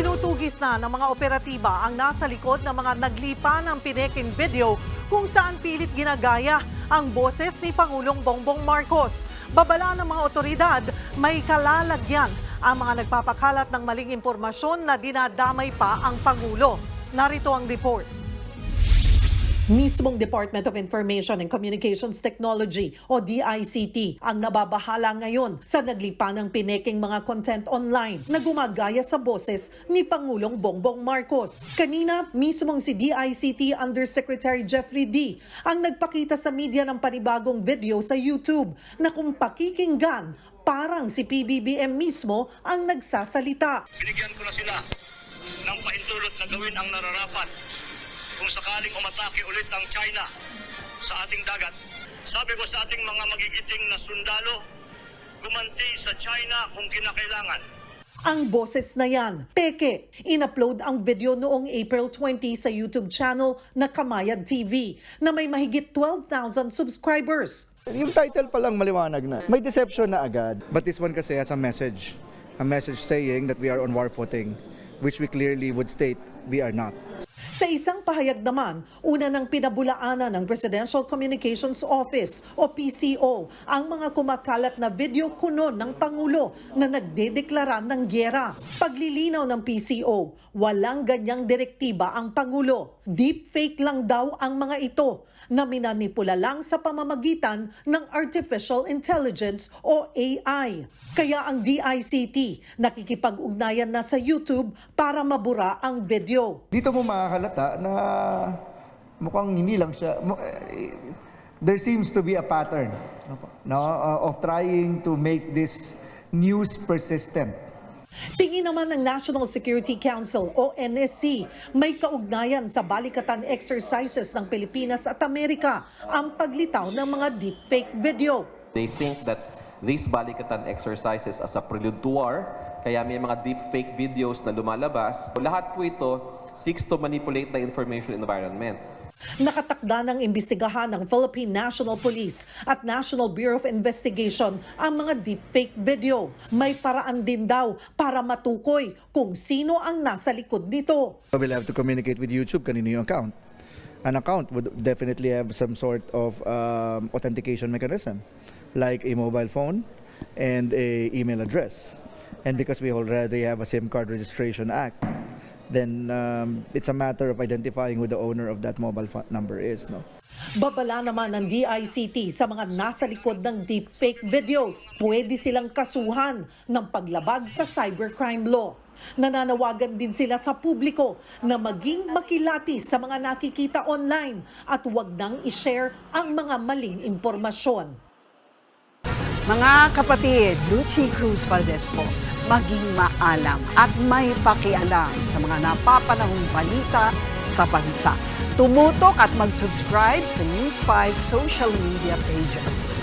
Tinutugis na ng mga operatiba ang nasa likod ng mga naglipa ng Pineking video kung saan pilit ginagaya ang boses ni Pangulong Bongbong Marcos. Babala ng mga otoridad, may kalalagyan ang mga nagpapakalat ng maling impormasyon na dinadamay pa ang Pangulo. Narito ang report. Mismong Department of Information and Communications Technology o DICT ang nababahala ngayon sa naglipa ng Pineking mga content online na gumagaya sa boses ni Pangulong Bongbong Marcos. Kanina, mismong si DICT Undersecretary Jeffrey D. ang nagpakita sa media ng panibagong video sa YouTube na kung pakikinggan, parang si PBBM mismo ang nagsasalita. Binigyan ko na sila ng pahintulot na gawin ang nararapat kung sakaling umatake ulit ang China sa ating dagat. Sabi ko sa ating mga magigiting na sundalo, gumanti sa China kung kinakailangan. Ang boses na yan, peke. In-upload ang video noong April 20 sa YouTube channel na Kamayad TV na may mahigit 12,000 subscribers. Yung title pa lang maliwanag na. May deception na agad. But this one kasi has a message. A message saying that we are on war footing, which we clearly would state we are not. Sa isang pahayag naman, una nang pinabulaanan ng Presidential Communications Office o PCO ang mga kumakalat na video kuno ng Pangulo na nagdedeklara ng gyera. Paglilinaw ng PCO, walang ganyang direktiba ang Pangulo. Deepfake lang daw ang mga ito na minanipula lang sa pamamagitan ng Artificial Intelligence o AI. Kaya ang DICT nakikipag-ugnayan na sa YouTube para mabura ang video. Dito mo makakalata na mukhang hindi lang siya. There seems to be a pattern of trying to make this news persistent. Tingin naman ng National Security Council o NSC, may kaugnayan sa balikatan exercises ng Pilipinas at Amerika ang paglitaw ng mga deepfake video. They think that these balikatan exercises as a prelude to war, kaya may mga deepfake videos na lumalabas. Lahat po ito seeks to manipulate the information environment. Nakatakda ng imbestigahan ng Philippine National Police at National Bureau of Investigation ang mga deepfake video. May paraan din daw para matukoy kung sino ang nasa likod nito. We'll have to communicate with YouTube kanino yung account. An account would definitely have some sort of authentication mechanism, like a mobile phone and a email address. And because we already have a SIM card registration act, then it's a matter of identifying who the owner of that mobile number is. No? Babala naman ng DICT sa mga nasa likod ng deepfake videos. Pwede silang kasuhan ng paglabag sa cybercrime law. Nananawagan din sila sa publiko na maging makilati sa mga nakikita online at huwag nang i-share ang mga maling impormasyon. Mga kapatid, Lucy Cruz Valdez po, maging maalam at may pakialam sa mga napapanahong balita sa bansa. Tumutok at mag-subscribe sa News 5 social media pages.